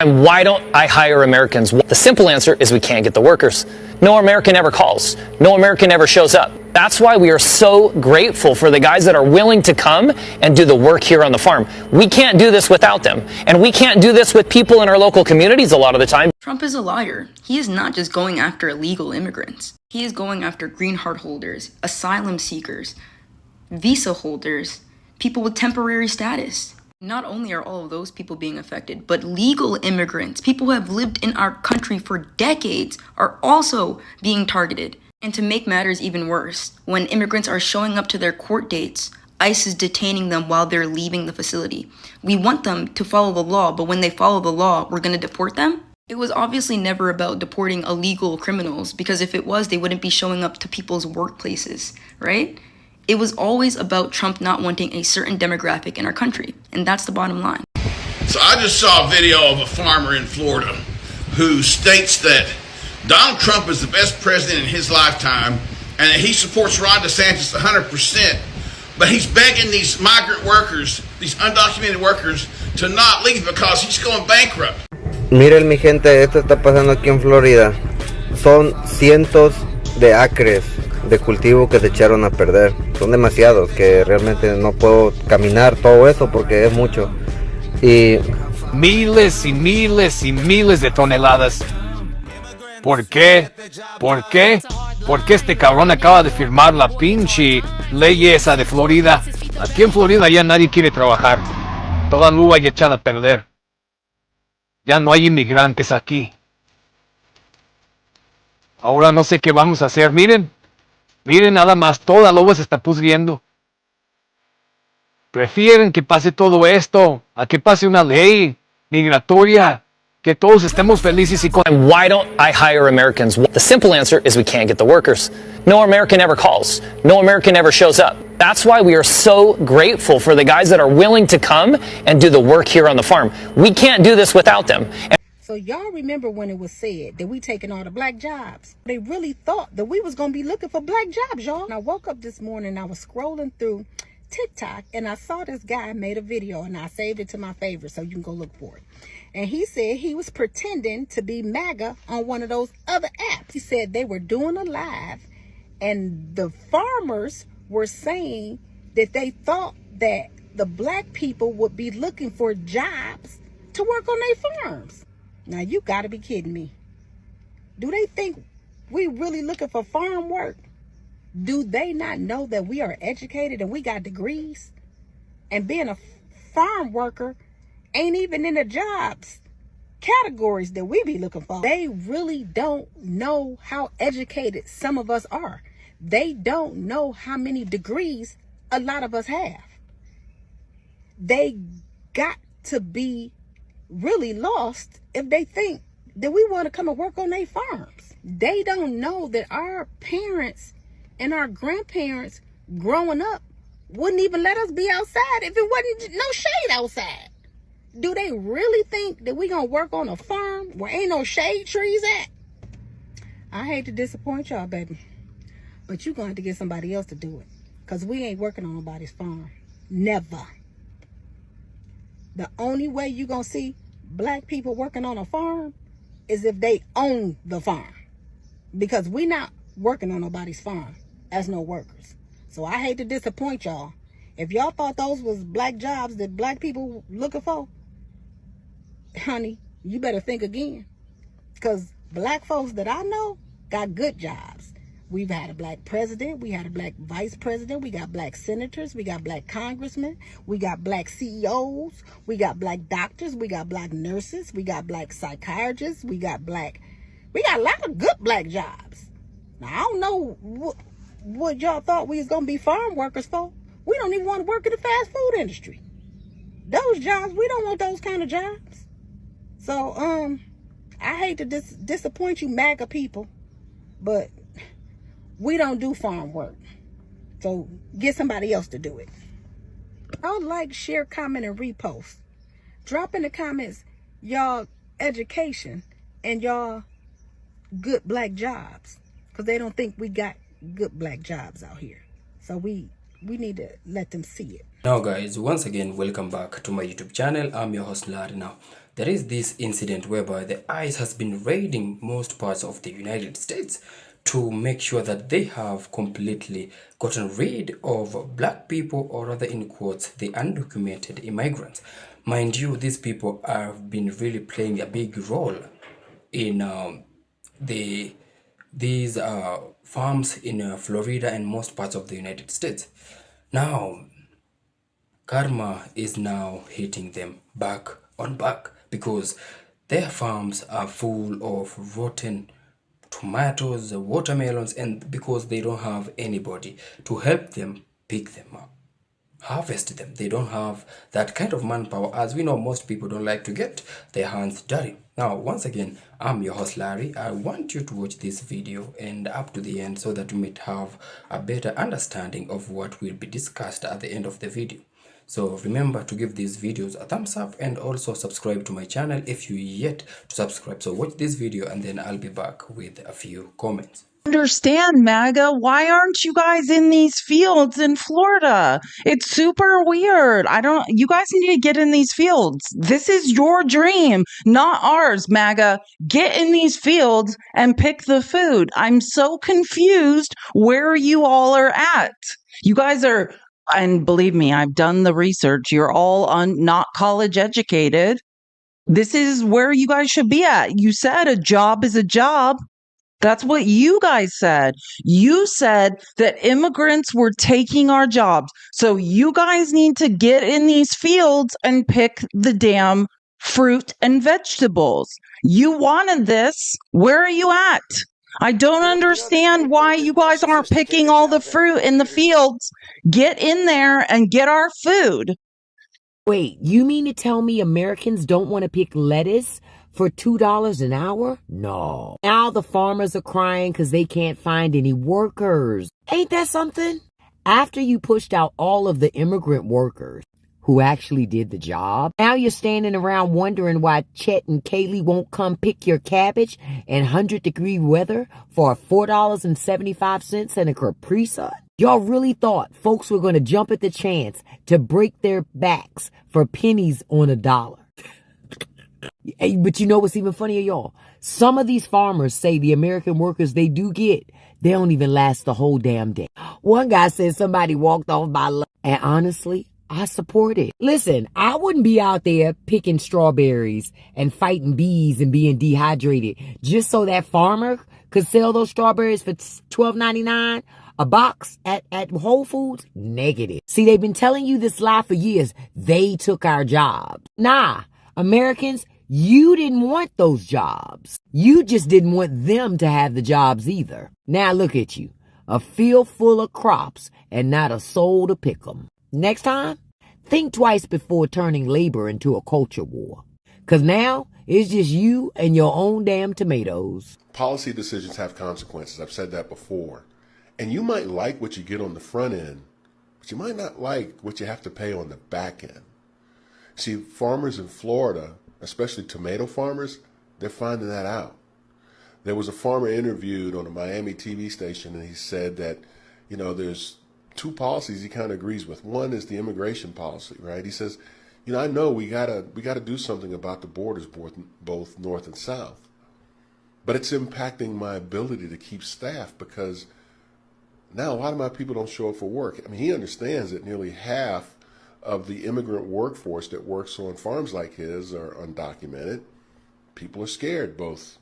And why don't I hire Americans? The simple answer is we can't get the workers. No American ever calls. No American ever shows up. That's why we are so grateful for the guys that are willing to come and do the work here on the farm. We can't do this without them. And we can't do this with people in our local communities a lot of the time. Trump is a liar. He is not just going after illegal immigrants. He is going after green card holders, asylum seekers, visa holders, people with temporary status. Not only are all of those people being affected, but legal immigrants, people who have lived in our country for decades, are also being targeted. And to make matters even worse, when immigrants are showing up to their court dates, ICE is detaining them while they're leaving the facility. We want them to follow the law, but when they follow the law, we're going to deport them? It was obviously never about deporting illegal criminals, because if it was, they wouldn't be showing up to people's workplaces, right? It was always about Trump not wanting a certain demographic in our country, and that's the bottom line. So I just saw a video of a farmer in Florida who states that Donald Trump is the best president in his lifetime and that he supports Ron DeSantis 100%, but he's begging these migrant workers, these undocumented workers, to not leave because he's going bankrupt. Miren mi gente, esto está pasando aquí en Florida. Son cientos de acres de cultivo que se echaron a perder. Son demasiados que realmente no puedo caminar todo eso porque es mucho. Y miles y miles y miles de toneladas. ¿Por qué? ¿Por qué? Porque este cabrón acaba de firmar la pinche ley esa de Florida. Aquí en Florida ya nadie quiere trabajar. Toda la uva ya echada a perder. Ya no hay inmigrantes aquí. Ahora no sé qué vamos a hacer. Miren nada más, toda la uva se está pudriendo. Prefieren que pase todo esto a que pase una ley migratoria, que todos estemos felices y con... And why don't I hire Americans? The simple answer is we can't get the workers. No American ever calls. No American ever shows up. That's why we are so grateful for the guys that are willing to come and do the work here on the farm. We can't do this without them. So y'all remember when it was said that we taking all the black jobs? They really thought that we was going to be looking for black jobs, y'all. And I woke up this morning, I was scrolling through TikTok, and I saw this guy made a video, and I saved it to my favorite, so you can go look for it. And he said he was pretending to be Maga on one of those other apps. He said they were doing a live, and the farmers were saying that they thought that the black people would be looking for jobs to work on their farms. Now, you got to be kidding me. Do they think we really looking for farm work? Do they not know that we are educated and we got degrees? And being a farm worker ain't even in the jobs categories that we be looking for. They really don't know how educated some of us are. They don't know how many degrees a lot of us have. They got to be really lost if they think that we want to come and work on their farms. They don't know that our parents and our grandparents growing up wouldn't even let us be outside if it wasn't no shade outside. Do they really think that we gonna work on a farm where ain't no shade trees at? I hate to disappoint y'all, baby, but you gonna have to get somebody else to do it, because we ain't working on nobody's farm. Never. The only way you gonna see black people working on a farm is if they own the farm, because we not working on nobody's farm as no workers. So I hate to disappoint y'all. If y'all thought those was black jobs that black people looking for, honey, you better think again, because black folks that I know got good jobs. We've had a black president, we had a black vice president, we got black senators, we got black congressmen, we got black CEOs, we got black doctors, we got black nurses, we got black psychiatrists, we got a lot of good black jobs. Now, I don't know what y'all thought we was going to be farm workers for. We don't even want to work in the fast food industry. Those jobs, we don't want those kind of jobs. So, I hate to disappoint you MAGA people, but we don't do farm work. So get somebody else to do it. I would like, share, comment, and repost. Drop in the comments y'all education and y'all good black jobs, because they don't think we got good black jobs out here. So we need to let them see it. Now guys, once again welcome back to my YouTube channel. I'm your host Hilary. Now there is this incident whereby the ICE has been raiding most parts of the United States to make sure that they have completely gotten rid of black people, or rather in quotes, the undocumented immigrants. Mind you, these people have been really playing a big role in these farms in Florida and most parts of the United States. Now, karma is now hitting them back on back because their farms are full of rotten tomatoes, watermelons, and because they don't have anybody to help them pick them up, harvest them. They don't have that kind of manpower. As we know, most people don't like to get their hands dirty. Now, once again, I'm your host Larry. I want you to watch this video and up to the end so that you might have a better understanding of what will be discussed at the end of the video. So remember to give these videos a thumbs up and also subscribe to my channel if you yet to subscribe. So watch this video and then I'll be back with a few comments. Understand, Maga, why aren't you guys in these fields in Florida? It's super weird. You guys need to get in these fields. This is your dream, not ours, Maga. Get in these fields and pick the food. I'm so confused where you all are at. You guys are, and believe me, I've done the research. You're all not college educated. This is where you guys should be at. You said a job is a job. That's what you guys said. You said that immigrants were taking our jobs. So you guys need to get in these fields and pick the damn fruit and vegetables. You wanted this. Where are you at? I don't understand why you guys aren't picking all the fruit in the fields. Get in there and get our food. Wait, you mean to tell me Americans don't want to pick lettuce for $2 an hour? No. Now the farmers are crying because they can't find any workers. Ain't that something? After you pushed out all of the immigrant workers who actually did the job, now you're standing around wondering why Chet and Kaylee won't come pick your cabbage in 100-degree weather for $4.75 and a Capri Sun? Y'all really thought folks were going to jump at the chance to break their backs for pennies on a dollar. But you know what's even funnier, y'all? Some of these farmers say the American workers they do get, they don't even last the whole damn day. One guy said somebody walked off by lunch, and honestly, I support it. Listen, I wouldn't be out there picking strawberries and fighting bees and being dehydrated just so that farmer could sell those strawberries for $12.99 a box at Whole Foods. Negative. See, they've been telling you this lie for years. They took our jobs. Nah, Americans, you didn't want those jobs. You just didn't want them to have the jobs either. Now look at you, a field full of crops and not a soul to pick them. Next time, think twice before turning labor into a culture war. Because now, it's just you and your own damn tomatoes. Policy decisions have consequences. I've said that before. And you might like what you get on the front end, but you might not like what you have to pay on the back end. See, farmers in Florida, especially tomato farmers, they're finding that out. There was a farmer interviewed on a Miami TV station, and he said that, there's two policies he kind of agrees with. One is the immigration policy, right? He says, I know we gotta do something about the borders, both north and south, but it's impacting my ability to keep staff because now a lot of my people don't show up for work. I mean, he understands that nearly half of the immigrant workforce that works on farms like his are undocumented. People are scared, both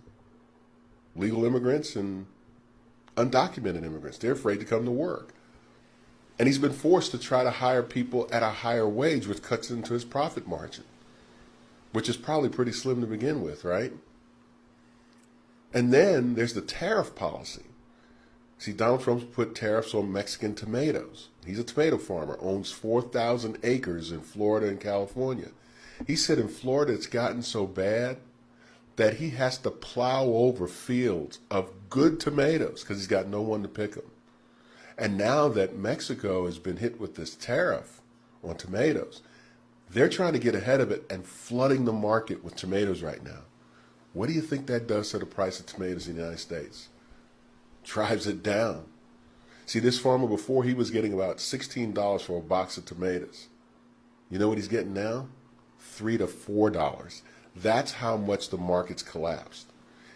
legal immigrants and undocumented immigrants. They're afraid to come to work. And he's been forced to try to hire people at a higher wage, which cuts into his profit margin, which is probably pretty slim to begin with, right? And then there's the tariff policy. See, Donald Trump's put tariffs on Mexican tomatoes. He's a tomato farmer, owns 4,000 acres in Florida and California. He said in Florida it's gotten so bad that he has to plow over fields of good tomatoes because he's got no one to pick them. And now that Mexico has been hit with this tariff on tomatoes, they're trying to get ahead of it and flooding the market with tomatoes right now. What do you think that does to the price of tomatoes in the United States? Drives it down. See, this farmer before, he was getting about $16 for a box of tomatoes. You know what he's getting now? $3 to $4. That's how much the market's collapsed.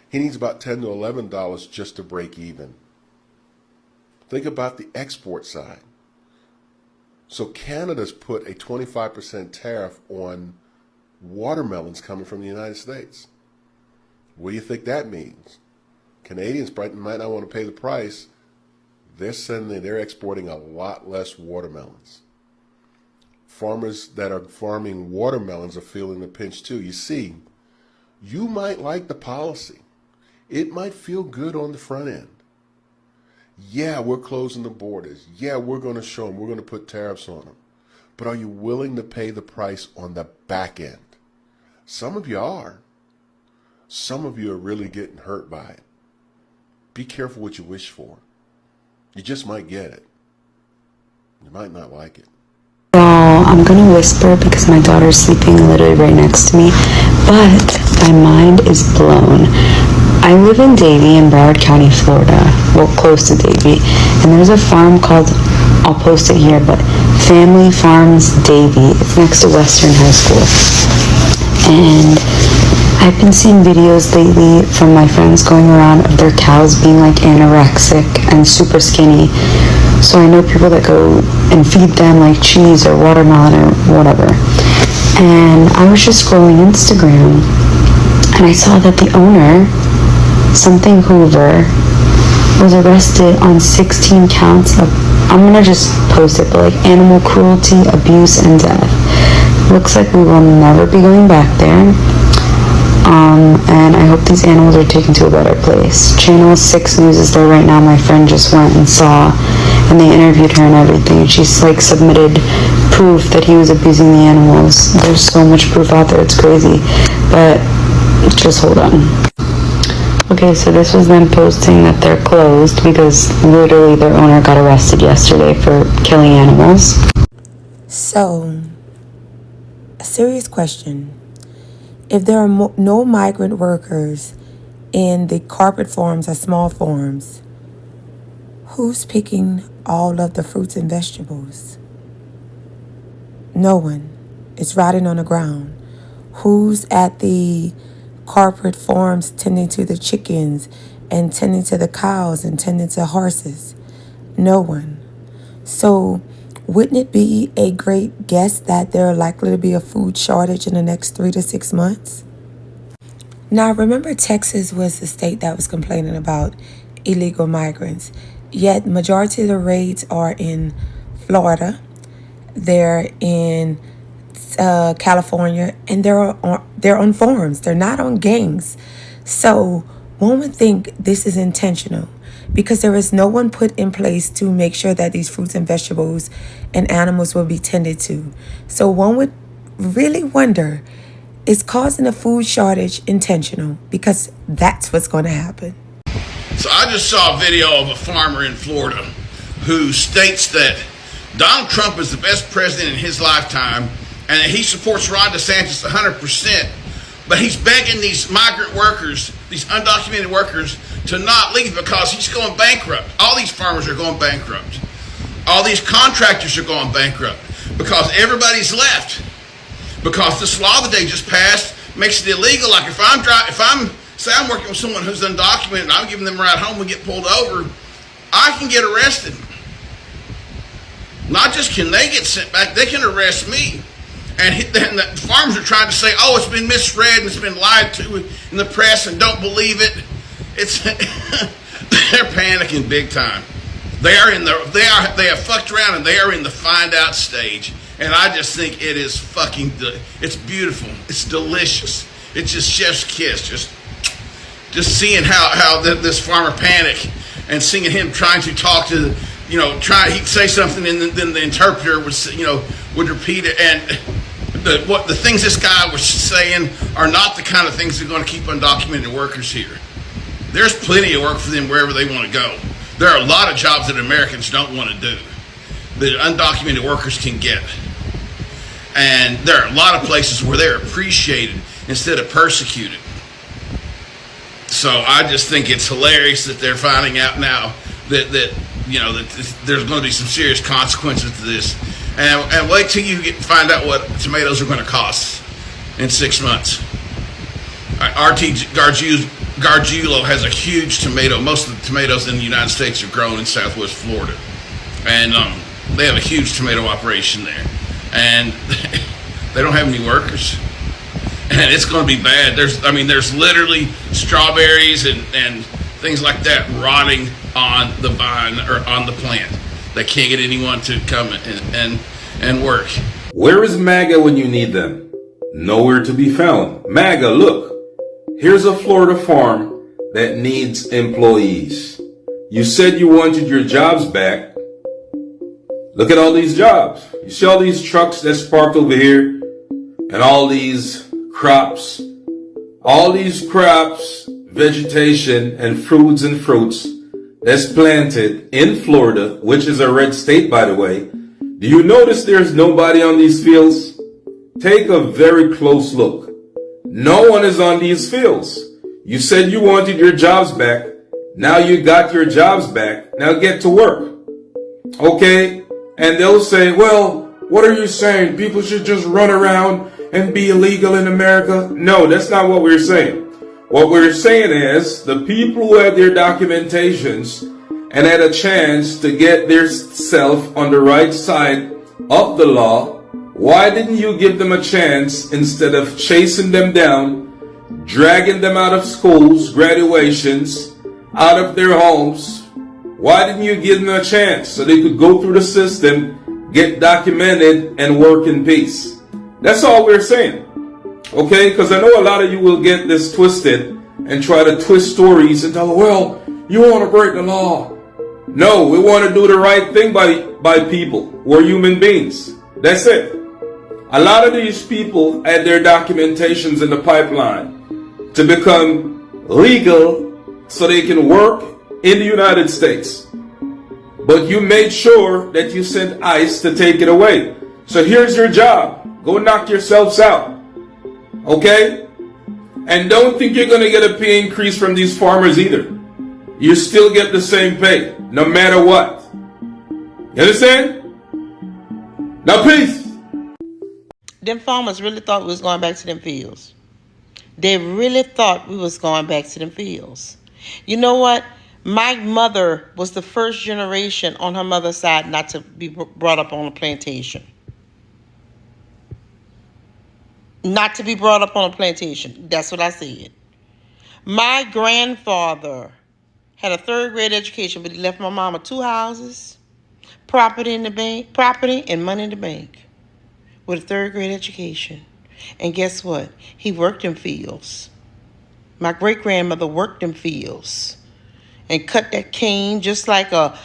He needs about $10 to $11 just to break even. Think about the export side. So Canada's put a 25% tariff on watermelons coming from the United States. What do you think that means? Canadians might not want to pay the price. They're exporting a lot less watermelons. Farmers that are farming watermelons are feeling the pinch too. You see, you might like the policy. It might feel good on the front end. Yeah, we're closing the borders. Yeah, we're going to show them. We're going to put tariffs on them. But are you willing to pay the price on the back end? Some of you are. Some of you are really getting hurt by it. Be careful what you wish for. You just might get it. You might not like it. Well, I'm gonna whisper because my daughter's sleeping literally right next to me, but my mind is blown. I live in Davie in Broward County, Florida, well, close to Davie, and there's a farm called, I'll post it here, but Family Farms Davie. It's next to Western High School. And I've been seeing videos lately from my friends going around of their cows being like anorexic and super skinny. So I know people that go and feed them like cheese or watermelon or whatever. And I was just scrolling Instagram and I saw that the owner, something Hoover, was arrested on 16 counts of, I'm gonna just post it, but like animal cruelty, abuse, and death. Looks like we will never be going back there. And I hope these animals are taken to a better place. Channel 6 News is there right now. My friend just went and saw, and they interviewed her and everything. She's like submitted proof that he was abusing the animals. There's so much proof out there, it's crazy. But just hold on. Okay, so this was them posting that they're closed because literally their owner got arrested yesterday for killing animals. So, a serious question. If there are no migrant workers in the carpet farms or small farms, who's picking all of the fruits and vegetables? No one. It's rotting on the ground. Who's at the corporate farms tending to the chickens and tending to the cows and tending to horses? No one. So wouldn't it be a great guess that there are likely to be a food shortage in the next 3 to 6 months? Now, remember, Texas was the state that was complaining about illegal migrants. Yet, majority of the raids are in Florida. They're in California, and they're on farms. They're not on gangs. So one would think this is intentional, because there is no one put in place to make sure that these fruits and vegetables and animals will be tended to. So one would really wonder, is causing a food shortage intentional? Because that's what's going to happen. So I just saw a video of a farmer in Florida who states that Donald Trump is the best president in his lifetime and that he supports Ron DeSantis 100%, but he's begging these migrant workers, these undocumented workers, to not leave because he's going bankrupt. All these farmers are going bankrupt. All these contractors are going bankrupt because everybody's left. Because this law that they just passed makes it illegal. Like if I'm working with someone who's undocumented and I'm giving them a ride home and get pulled over, I can get arrested. Not just can they get sent back, they can arrest me. And then the farmers are trying to say, oh, it's been misread and it's been lied to in the press and don't believe it. They're panicking big time. They have fucked around and they are in the find out stage. And I just think it is it's beautiful. It's delicious. It's just chef's kiss. Just seeing how this farmer panic and seeing him trying to talk to, he'd say something and then the interpreter would repeat it. And the things this guy was saying are not the kind of things that are going to keep undocumented workers here. There's plenty of work for them wherever they want to go. There are a lot of jobs that Americans don't want to do that undocumented workers can get. And there are a lot of places where they're appreciated instead of persecuted. So I just think it's hilarious that they're finding out now that there's going to be some serious consequences to this. And wait till you find out what tomatoes are going to cost in 6 months. Gargiulo has a huge tomato. Most of the tomatoes in the United States are grown in Southwest Florida, and they have a huge tomato operation there, and they don't have any workers, and it's going to be bad. There's literally strawberries and things like that rotting on the vine or on the plant. They can't get anyone to come and work. Where is Maga when you need them? Nowhere to be found. Maga, look. Here's a Florida farm that needs employees. You said you wanted your jobs back. Look at all these jobs. You see all these trucks that's parked over here? And all these crops. All these crops, vegetation, and fruits that's planted in Florida, which is a red state, by the way. Do you notice there's nobody on these fields? Take a very close look. No one is on these fields. You said you wanted your jobs back. Now you got your jobs back. Now get to work. Okay? And they'll say, well, what are you saying? People should just run around and be illegal in America? No, that's not what we're saying. What we're saying is the people who had their documentations and had a chance to get their self on the right side of the law, why didn't you give them a chance instead of chasing them down, dragging them out of schools, graduations, out of their homes? Why didn't you give them a chance so they could go through the system, get documented, and work in peace? That's all we're saying. Okay? Because I know a lot of you will get this twisted and try to twist stories and tell, well, you want to break the law. No, we want to do the right thing by people. We're human beings. That's it. A lot of these people had their documentations in the pipeline to become legal so they can work in the United States. But you made sure that you sent ICE to take it away. So here's your job. Go knock yourselves out. Okay? And don't think you're going to get a pay increase from these farmers either. You still get the same pay, no matter what. You understand? Now peace. Them farmers really thought we was going back to them fields. They really thought we was going back to them fields. You know what? My mother was the first generation on her mother's side not to be brought up on a plantation. Not to be brought up on a plantation. That's what I said. My grandfather had a third-grade education, but he left my mama 2 houses, property in the bank, property and money in the bank, with a third-grade education. And guess what? He worked in fields. My great-grandmother worked in fields and cut that cane just like a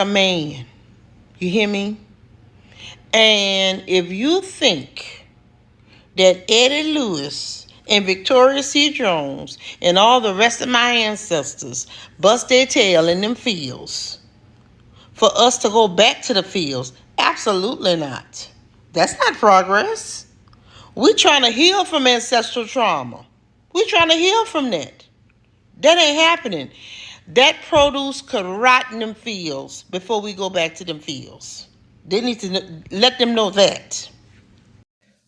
man. You hear me? And if you think that Eddie Lewis and Victoria C. Jones and all the rest of my ancestors bust their tail in them fields for us to go back to the fields, absolutely not. That's not progress. We're trying to heal from ancestral trauma. We're trying to heal from that. That ain't happening. That produce could rot in them fields before we go back to them fields. They need to let them know that.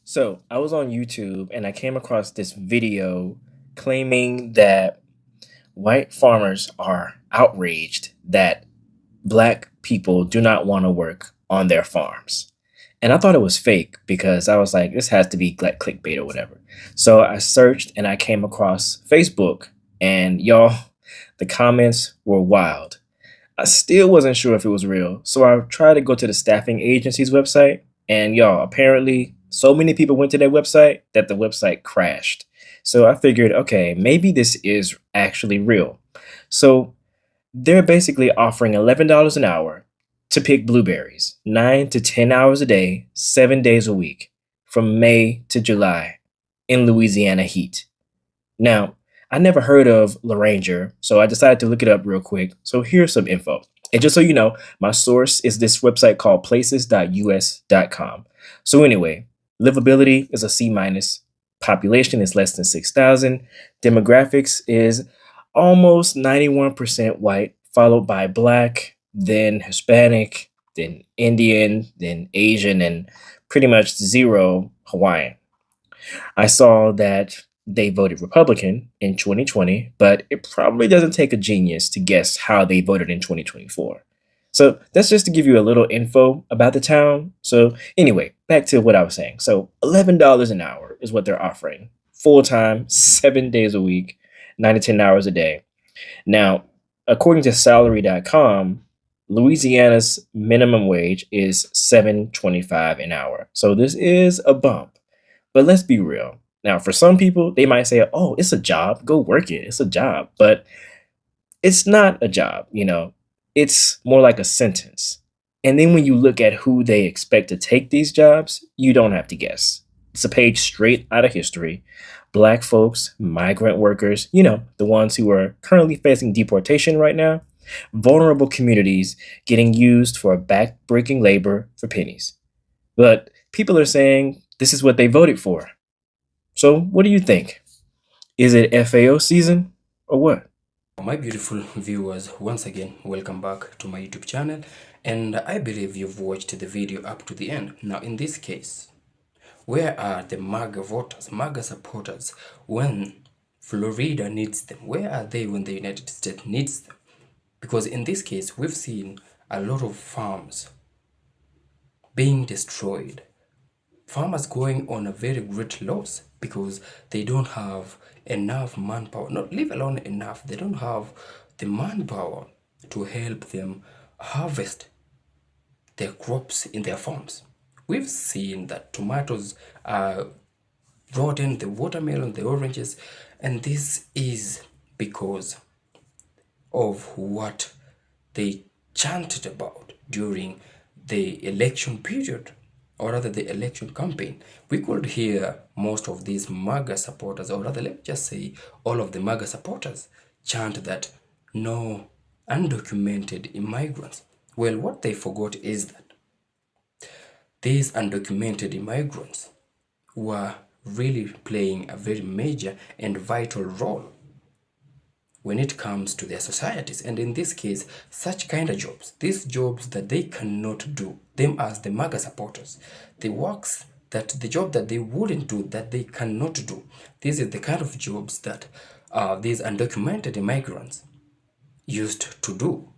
So I was on YouTube and I came across this video claiming that white farmers are outraged that black people do not want to work on their farms. And I thought it was fake because I was like, this has to be like clickbait or whatever. So I searched and I came across Facebook, and y'all, the comments were wild. I still wasn't sure if it was real. So I tried to go to the staffing agency's website, and y'all, apparently so many people went to their website that the website crashed. So I figured, okay, maybe this is actually real. So they're basically offering $11 an hour to pick blueberries, 9 to 10 hours a day, 7 days a week, from May to July in Louisiana heat. Now, I never heard of Laranger, so I decided to look it up real quick. So here's some info. And just so you know, my source is this website called places.us.com. So anyway, livability is a C-. Population is less than 6,000. Demographics is almost 91% white, followed by black, then Hispanic, then Indian, then Asian, and pretty much 0 Hawaiian. I saw that they voted Republican in 2020, but it probably doesn't take a genius to guess how they voted in 2024. So that's just to give you a little info about the town. So anyway, back to what I was saying. So $11 an hour is what they're offering. Full time, 7 days a week, 9 to 10 hours a day. Now, according to salary.com, Louisiana's minimum wage is $7.25 an hour. So this is a bump. But let's be real. Now, for some people, they might say, "Oh, it's a job. Go work it. It's a job." But it's not a job, It's more like a sentence. And then when you look at who they expect to take these jobs, you don't have to guess. It's a page straight out of history. Black folks, migrant workers, the ones who are currently facing deportation right now, vulnerable communities getting used for back-breaking labor for pennies. But people are saying this is what they voted for. So what do you think? Is it FAO season or what? My beautiful viewers, once again, welcome back to my YouTube channel, and I believe you've watched the video up to the end. Now, in this case, where are the Maga voters, Maga supporters, when Florida needs them? Where are they when the United States needs them? Because in this case, we've seen a lot of farms being destroyed. Farmers going on a very great loss because they don't have enough manpower, not leave alone enough, they don't have the manpower to help them harvest their crops in their farms. We've seen that tomatoes are rotten, the watermelon, the oranges, and this is because of what they chanted about during the election period, or rather the election campaign. We could hear most of these MAGA supporters, or rather let me just say all of the MAGA supporters, chant that no undocumented immigrants. Well, what they forgot is that these undocumented immigrants were really playing a very major and vital role when it comes to their societies, and in this case, such kind of jobs, these jobs that they cannot do, them as the MAGA supporters, the job that they wouldn't do, that they cannot do, this is the kind of jobs that these undocumented immigrants used to do.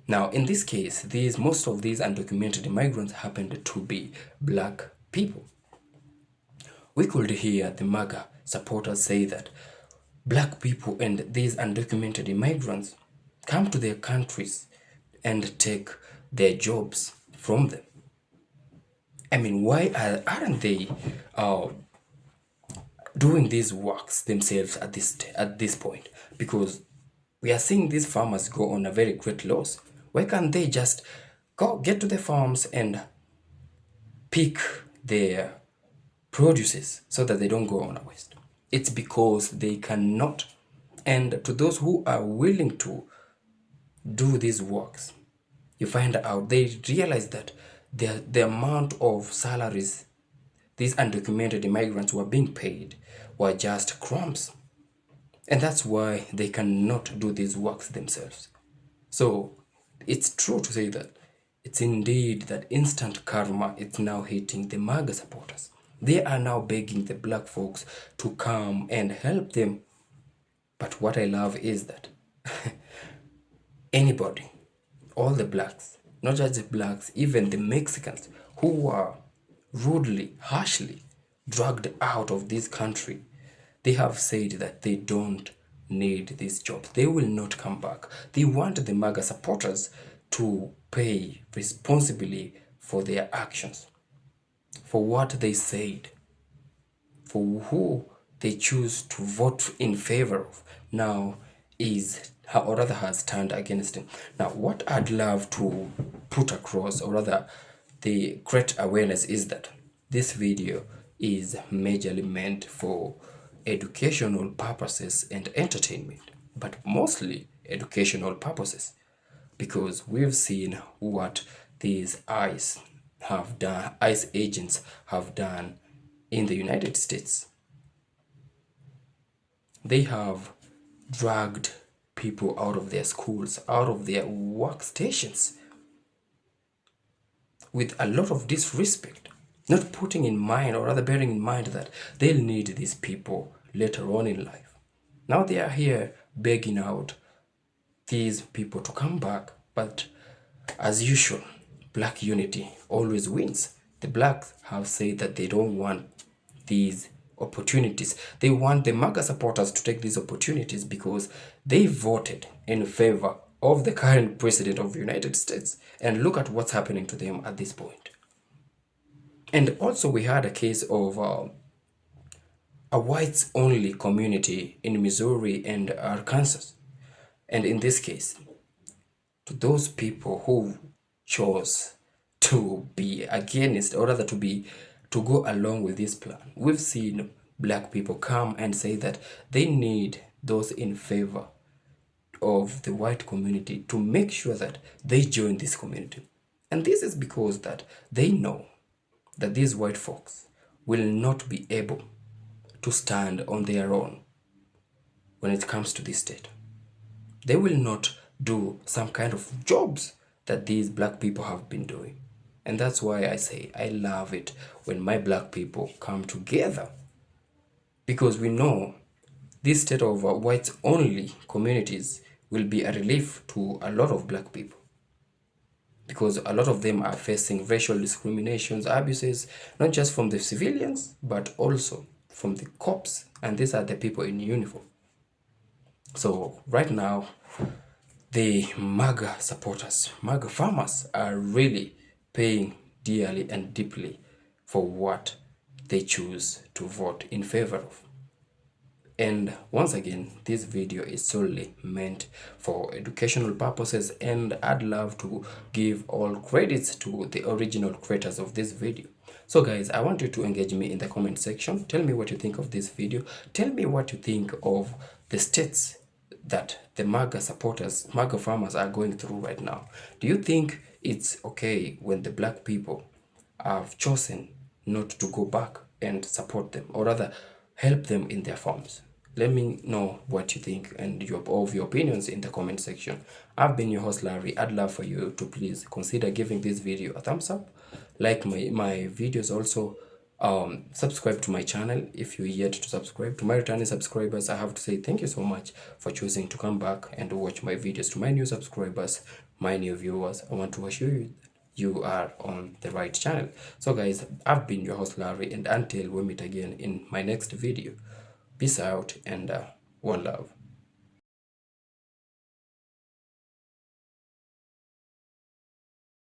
Now, in this case, most of these undocumented immigrants happened to be black people. We could hear the MAGA supporters say that black people and these undocumented immigrants come to their countries and take their jobs from them. I mean, why aren't they doing these works themselves at this point? Because we are seeing these farmers go on a very great loss. Why can't they just get to the farms and pick their produces so that they don't go on a waste? It's because they cannot. And to those who are willing to do these works, you find out they realize that the amount of salaries these undocumented immigrants were being paid were just crumbs. And that's why they cannot do these works themselves. So it's true to say that it's indeed that instant karma is now hitting the MAGA supporters. They are now begging the black folks to come and help them. But what I love is that anybody, all the blacks, not just the blacks, even the Mexicans who were rudely, harshly dragged out of this country, they have said that they don't need these jobs. They will not come back. They want the MAGA supporters to pay responsibly for their actions, for what they said, for who they choose to vote in favor of now is, or rather has turned against him. Now, what I'd love to put across, or rather the great awareness, is that this video is majorly meant for educational purposes and entertainment, but mostly educational purposes, because we've seen what these ICE agents have done in the United States. They have dragged people out of their schools, out of their workstations, with a lot of disrespect. not putting in mind, or rather bearing in mind, that they'll need these people later on in life. Now they are here begging out these people to come back, but as usual, black unity always wins. The blacks have said that they don't want these opportunities. They want the Maga supporters to take these opportunities because they voted in favor of the current president of the United States. And look at what's happening to them at this point. And also we had a case of a whites-only community in Missouri and Arkansas. And in this case, to those people who chose to be against, or rather to go along with this plan, we've seen black people come and say that they need those in favor of the white community to make sure that they join this community. And this is because that they know that these white folks will not be able to stand on their own when it comes to this state. They will not do some kind of jobs that these black people have been doing. And that's why I say I love it when my black people come together, because we know this state of whites only communities will be a relief to a lot of black people, because a lot of them are facing racial discriminations, abuses, not just from the civilians, but also from the cops. And these are the people in uniform. So right now, the MAGA supporters, MAGA farmers, are really paying dearly and deeply for what they choose to vote in favor of. And once again, this video is solely meant for educational purposes, and I'd love to give all credits to the original creators of this video. So guys, I want you to engage me in the comment section. Tell me what you think of this video. Tell me what you think of the states that the MAGA supporters, MAGA farmers are going through right now. Do you think it's okay when the black people have chosen not to go back and support them, or rather help them in their farms? Let me know what you think and your opinions in the comment section. I've been your host Larry. I'd love for you to please consider giving this video a thumbs up, like my videos, also subscribe to my channel if you're yet to subscribe. To my returning subscribers, I have to say thank you so much for choosing to come back and watch my videos. To my new subscribers, my new viewers, I want to assure you you are on the right channel. So guys, I've been your host Larry, and until we meet again in my next video, peace out and one love.